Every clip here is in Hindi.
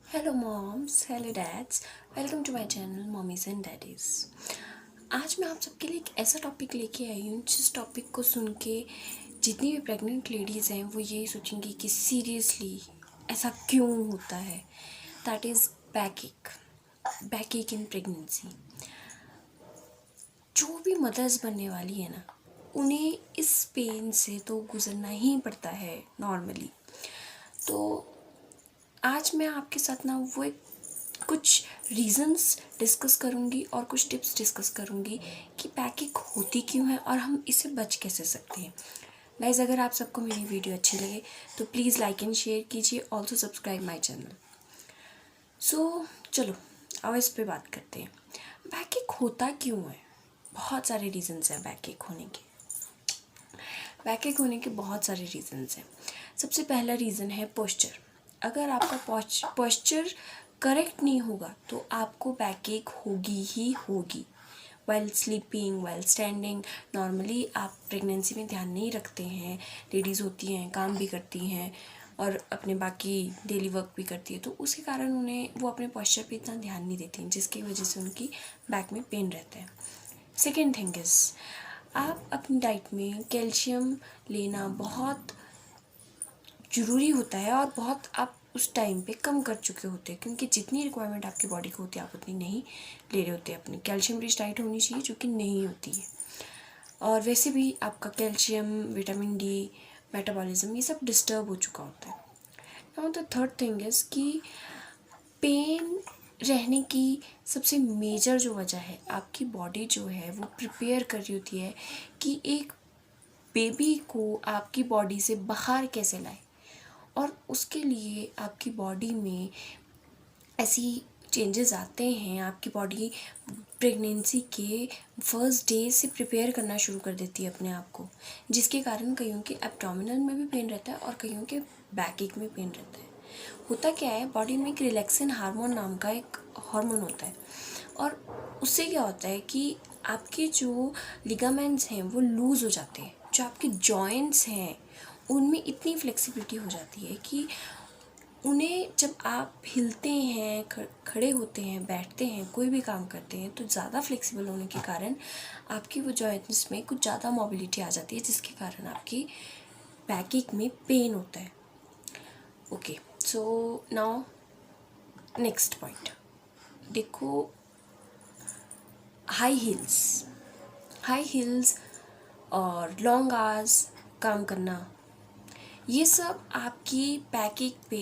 Hello moms, hello dads, welcome to my channel mommies and daddies. आज मैं आप सबके लिए एक ऐसा टॉपिक लेके आई हूँ जिस टॉपिक को सुन के जितनी भी प्रेग्नेंट लेडीज़ हैं वो यही सोचेंगी कि सीरियसली ऐसा क्यों होता है। दैट इज़ बैक एक इन प्रेगनेंसी। जो भी मदर्स बनने वाली है ना, उन्हें इस पेन से तो गुजरना ही पड़ता है नॉर्मली। तो आज मैं आपके साथ ना वो एक कुछ रीज़न्स डिस्कस करूँगी और कुछ टिप्स डिस्कस करूँगी कि बैकएक होती क्यों है और हम इससे बच कैसे सकते हैं। गाइज़, अगर आप सबको मेरी वीडियो अच्छी लगे तो प्लीज़ लाइक एंड शेयर कीजिए, ऑल्सो सब्सक्राइब माई चैनल। सो चलो अब इस पे बात करते हैं। बैकएक होता क्यों है? बहुत सारे रीज़न्स हैं बैकएक होने के। बैकएक होने के बहुत सारे रीज़न्स हैं। सबसे पहला रीज़न है पोस्चर। अगर आपका पोस्चर करेक्ट नहीं होगा तो आपको बैकएक होगी ही होगी। While sleeping, while standing. Normally आप प्रेगनेंसी में ध्यान नहीं रखते हैं, लेडीज़ होती हैं, काम भी करती हैं और अपने बाकी डेली वर्क भी करती है, तो उसके कारण उन्हें वो अपने पोस्चर पे इतना ध्यान नहीं देती हैं, जिसकी वजह से उनकी बैक में पेन रहता है। सेकेंड थिंग इज़, आप अपनी डाइट में कैल्शियम लेना बहुत ज़रूरी होता है और बहुत आप उस टाइम पे कम कर चुके होते हैं, क्योंकि जितनी रिक्वायरमेंट आपकी बॉडी को होती है आप उतनी नहीं ले रहे होते। अपनी कैल्शियम रिच डाइट होनी चाहिए जो कि नहीं होती है। और वैसे भी आपका कैल्शियम, विटामिन डी, मेटाबॉलिज्म ये सब डिस्टर्ब हो चुका होता है। Now the third thing is कि पेन रहने की सबसे मेजर जो वजह है, आपकी बॉडी जो है वो प्रिपेयर कर रही होती है कि एक बेबी को आपकी बॉडी से बाहर कैसे लाए, और उसके लिए आपकी बॉडी में ऐसी चेंजेस आते हैं। आपकी बॉडी प्रेगनेंसी के फर्स्ट डे से प्रिपेयर करना शुरू कर देती है अपने आप को, जिसके कारण कईयों के एब्डोमिनल में भी पेन रहता है और कईयों के बैक एक में पेन रहता है। होता क्या है, बॉडी में एक रिलैक्सिन हार्मोन नाम का एक हार्मोन होता है और उससे क्या होता है कि आपके जो लिगामेंट्स हैं वो लूज़ हो जाते हैं। जो आपके जॉइंट्स हैं उनमें इतनी फ्लेक्सिबिलिटी हो जाती है कि उन्हें जब आप हिलते हैं, खड़े होते हैं, बैठते हैं, कोई भी काम करते हैं, तो ज़्यादा फ्लेक्सिबल होने के कारण आपकी वो जॉइंट्स में कुछ ज़्यादा मोबिलिटी आ जाती है, जिसके कारण आपकी बैक में पेन होता है। Okay, so now next point देखो, हाई हील्स और लॉन्ग आवर्स काम करना, ये सब आपकी बैक पे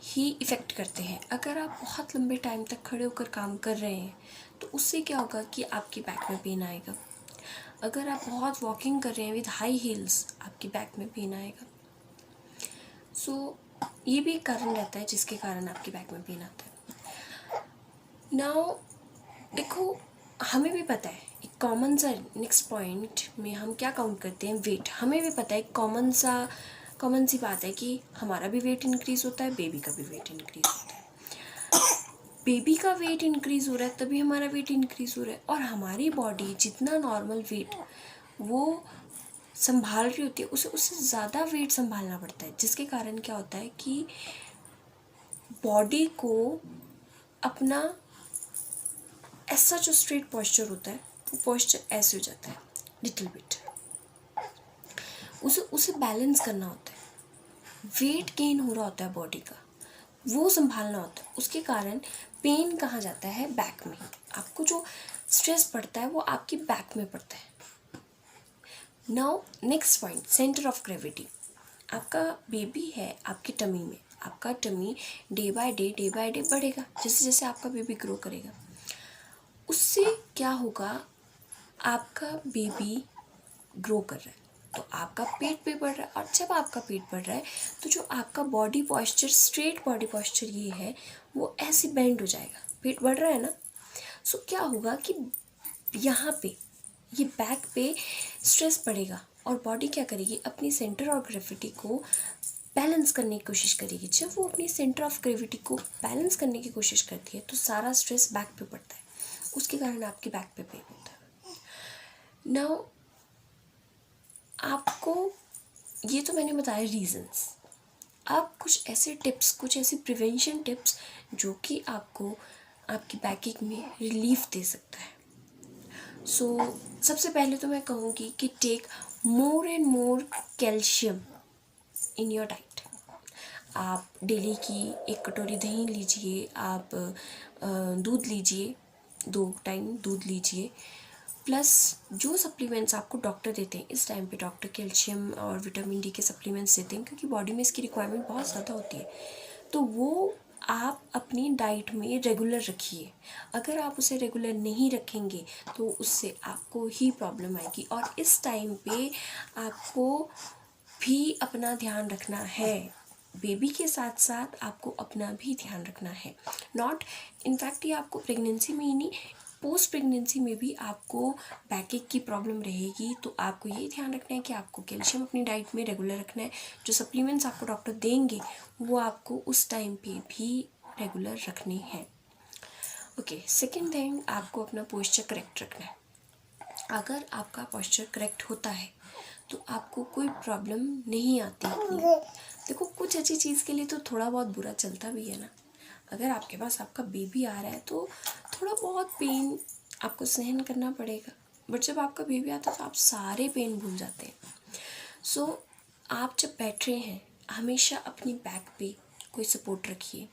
ही इफ़ेक्ट करते हैं। अगर आप बहुत लंबे टाइम तक खड़े होकर काम कर रहे हैं तो उससे क्या होगा कि आपकी बैक में पेन आएगा। अगर आप बहुत वॉकिंग कर रहे हैं विद हाई हील्स, आपकी बैक में पेन आएगा। सो ये भी एक कारण रहता है जिसके कारण आपकी बैक में पेन आता है। नाउ देखो, हमें भी पता है एक कॉमन सा, नेक्स्ट पॉइंट में हम क्या काउंट करते हैं, वेट। हमें भी पता है कॉमन सी बात है कि हमारा भी वेट इंक्रीज़ होता है, बेबी का भी वेट इंक्रीज़ होता है। बेबी का वेट इंक्रीज़ हो रहा है तभी हमारा वेट इंक्रीज़ हो रहा है, और हमारी बॉडी जितना नॉर्मल वेट वो संभाल रही होती है उसे उससे ज़्यादा वेट संभालना पड़ता है, जिसके कारण क्या होता है कि बॉडी को अपना ऐसा जो स्ट्रेट पोस्चर होता है वो पोस्चर ऐसे हो जाता है लिटिल बिट, उसे बैलेंस करना होता है। वेट गेन हो रहा होता है बॉडी का, वो संभालना होता है, उसके कारण पेन कहाँ जाता है, बैक में। आपको जो स्ट्रेस पड़ता है वो आपकी बैक में पड़ता है। Now next point, centre of gravity. आपका बेबी है आपकी टमी में, आपका टमी डे बाय डे बढ़ेगा जैसे जैसे आपका बेबी ग्रो करेगा। उससे क्या होगा, आपका बेबी ग्रो कर रहा है तो आपका पेट भी बढ़ रहा है, और जब आपका पेट बढ़ रहा है तो जो आपका body posture, straight body posture ये है वो ऐसे बेंड हो जाएगा। पेट बढ़ रहा है ना, सो क्या होगा कि यहाँ पे ये बैक पे स्ट्रेस पड़ेगा और बॉडी क्या करेगी, अपनी सेंटर ऑफ ग्रेविटी को बैलेंस करने की कोशिश करेगी। जब वो अपनी सेंटर ऑफ ग्रेविटी को बैलेंस करने की कोशिश करती है तो सारा स्ट्रेस बैक पे पड़ता है, उसके कारण आपकी बैक पे पेन होता है। नाउ आपको ये तो मैंने बताया रीजंस, अब कुछ ऐसे टिप्स, कुछ ऐसी प्रिवेंशन टिप्स जो कि आपको आपकी बैकएक में रिलीफ दे सकता है। सबसे पहले तो मैं कहूँगी कि take more and more calcium in your diet. आप डेली की 1 कटोरी दही लीजिए, आप दूध लीजिए, 2 टाइम दूध लीजिए, प्लस जो सप्लीमेंट्स आपको डॉक्टर देते हैं इस टाइम पे, डॉक्टर कैल्शियम और विटामिन डी के सप्लीमेंट्स देते हैं क्योंकि बॉडी में इसकी रिक्वायरमेंट बहुत ज़्यादा होती है, तो वो आप अपनी डाइट में रेगुलर रखिए। अगर आप उसे रेगुलर नहीं रखेंगे तो उससे आपको ही प्रॉब्लम आएगी। और इस टाइम पे आपको भी अपना ध्यान रखना है, बेबी के साथ साथ आपको अपना भी ध्यान रखना है। नॉट इनफैक्ट ये आपको प्रेगनेंसी में ही नहीं, पोस्ट प्रेगनेंसी में भी आपको बैकएक की प्रॉब्लम रहेगी, तो आपको ये ध्यान रखना है कि आपको कैल्शियम अपनी डाइट में रेगुलर रखना है। जो सप्लीमेंट्स आपको डॉक्टर देंगे वो आपको उस टाइम पे भी रेगुलर रखने हैं। ओके, सेकेंड थिंग, आपको अपना पोस्चर करेक्ट रखना है। अगर आपका पोस्चर करेक्ट होता है तो आपको कोई प्रॉब्लम नहीं आती इतनी। देखो, कुछ अच्छी चीज़ के लिए तो थोड़ा बहुत बुरा चलता भी है ना। अगर आपके पास आपका बेबी आ रहा है तो थोड़ा बहुत पेन आपको सहन करना पड़ेगा, बट जब आपका बेबी आता है तो आप सारे पेन भूल जाते हैं। आप जब बैठ रहे हैं हमेशा अपनी बैक पे कोई सपोर्ट रखिए।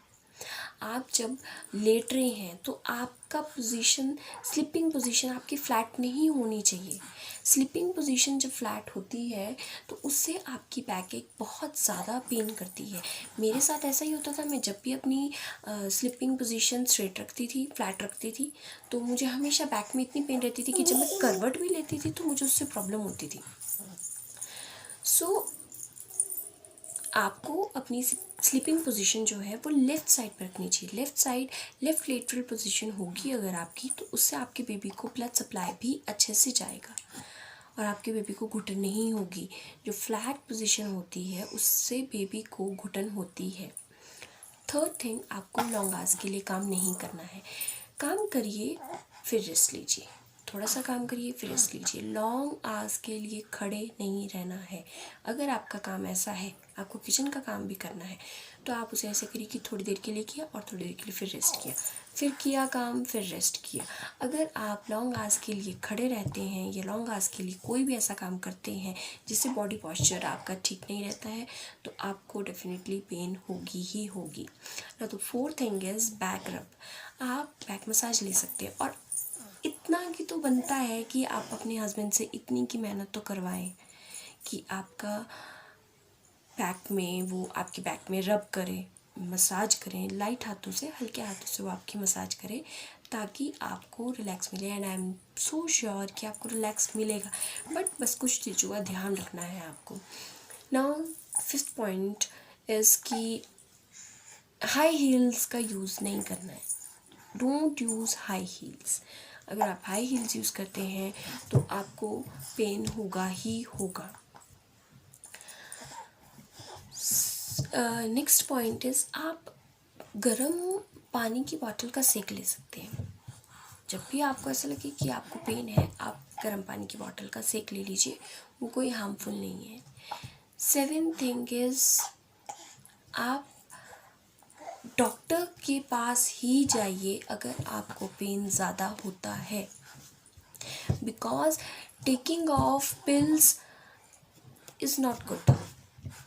आप जब लेट रहे हैं तो आपका पोजीशन, स्लीपिंग पोजीशन आपकी फ्लैट नहीं होनी चाहिए। स्लीपिंग पोजीशन जब फ्लैट होती है तो उससे आपकी बैकएक बहुत ज़्यादा पेन करती है। मेरे साथ ऐसा ही होता था, मैं जब भी अपनी स्लीपिंग पोजीशन स्ट्रेट रखती थी, फ्लैट रखती थी, तो मुझे हमेशा बैक में इतनी पेन रहती थी कि जब मैं करवट भी लेती थी तो मुझे उससे प्रॉब्लम होती थी। आपको अपनी स्लीपिंग पोजीशन जो है वो लेफ़्ट साइड पर रखनी चाहिए। Left side, left lateral position होगी अगर आपकी, तो उससे आपके बेबी को ब्लड सप्लाई भी अच्छे से जाएगा और आपके बेबी को घुटन नहीं होगी। जो फ्लैट पोजीशन होती है उससे बेबी को घुटन होती है। थर्ड थिंग, आपको लॉन्ग आवर्स के लिए काम नहीं करना है। काम करिए फिर रेस्ट लीजिए, थोड़ा सा काम करिए फिर रेस्ट लीजिए। लॉन्ग आवर्स के लिए खड़े नहीं रहना है। अगर आपका काम ऐसा है, आपको किचन का काम भी करना है, तो आप उसे ऐसे करिए कि थोड़ी देर के लिए किया और थोड़ी देर के लिए फिर रेस्ट किया, फिर किया काम, फिर रेस्ट किया। अगर आप लॉन्ग आवर्स के लिए खड़े रहते हैं या लॉन्ग आवर्स के लिए कोई भी ऐसा काम करते हैं जिससे बॉडी पॉस्चर आपका ठीक नहीं रहता है, तो आपको डेफिनेटली पेन होगी ही होगी ना। तो फोर्थ थिंग इज़ बैक रब। आप बैक मसाज ले सकते हैं, और इतना कि तो बनता है कि आप अपने हस्बैंड से इतनी की मेहनत तो करवाएं कि आपका बैक में, वो आपके बैक में रब करें, मसाज करें, लाइट हाथों से, हल्के हाथों से वो आपकी मसाज करें ताकि आपको रिलैक्स मिले। And I am so sure कि आपको रिलैक्स मिलेगा, बट बस कुछ चीज़ों का ध्यान रखना है आपको। नाउ फिफ्थ पॉइंट इज़ कि हाई हील्स का यूज़ नहीं करना है। Don't use high heels. अगर आप हाई हील्स यूज़ करते हैं तो आपको पेन होगा ही होगा। नेक्स्ट पॉइंट इज़, आप गर्म पानी की बॉटल का सेक ले सकते हैं। जब भी आपको ऐसा लगे कि आपको पेन है, आप गर्म पानी की बॉटल का सेक ले लीजिए, वो कोई हार्मफुल नहीं है। सेवेंथ थिंग इज़, आप डॉक्टर के पास ही जाइए अगर आपको पेन ज़्यादा होता है, because taking of pills is not good.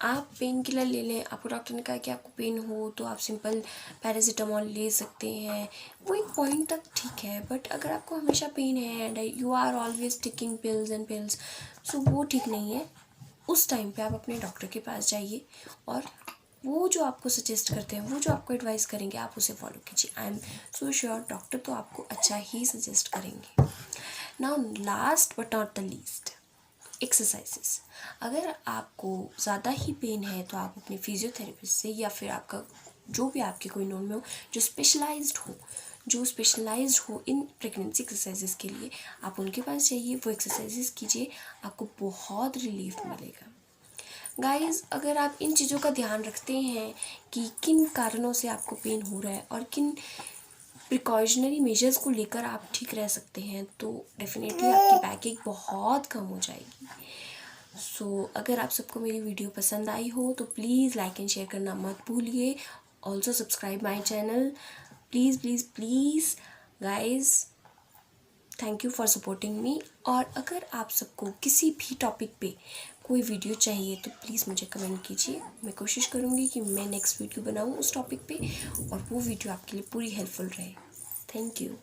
आप पेन किलर ले लें, आपको डॉक्टर ने कहा कि आपको पेन हो तो आप सिंपल पैरासीटामॉल ले सकते हैं, वो एक पॉइंट तक ठीक है, बट अगर आपको हमेशा पेन है and you are always taking pills and pills, so वो ठीक नहीं है। उस टाइम पे आप अपने डॉक्टर के पास जाइए और वो जो आपको सजेस्ट करते हैं, वो जो आपको एडवाइस करेंगे, आप उसे फॉलो कीजिए। I am so sure doctor तो आपको अच्छा ही सजेस्ट करेंगे। Now last but not the least, exercises. अगर आपको ज़्यादा ही पेन है तो आप अपने फिजियोथेरेपिस्ट से, या फिर आपका जो भी आपके कोई नोन में हो जो स्पेशलाइज्ड हो इन प्रेगनेंसी एक्सरसाइजेस के लिए, आप उनके पास जाइए, वो एक्सरसाइजेस कीजिए, आपको बहुत रिलीफ मिलेगा। गाइस, अगर आप इन चीज़ों का ध्यान रखते हैं कि किन कारणों से आपको पेन हो रहा है और किन प्रिकॉशनरी मेजर्स को लेकर आप ठीक रह सकते हैं, तो डेफिनेटली आपकी बैकएक बहुत कम हो जाएगी। अगर आप सबको मेरी वीडियो पसंद आई हो तो प्लीज़ लाइक एंड शेयर करना मत भूलिए. Also subscribe my channel. Please please please guys, thank you for supporting me. और अगर आप सबको किसी भी टॉपिक पे कोई वीडियो चाहिए तो प्लीज़ मुझे कमेंट कीजिए. मैं कोशिश करूँगी कि मैं नेक्स्ट वीडियो बनाऊँ उस टॉपिक पे और वो वीडियो आपके लिए पूरी हेल्पफुल रहे. Thank you.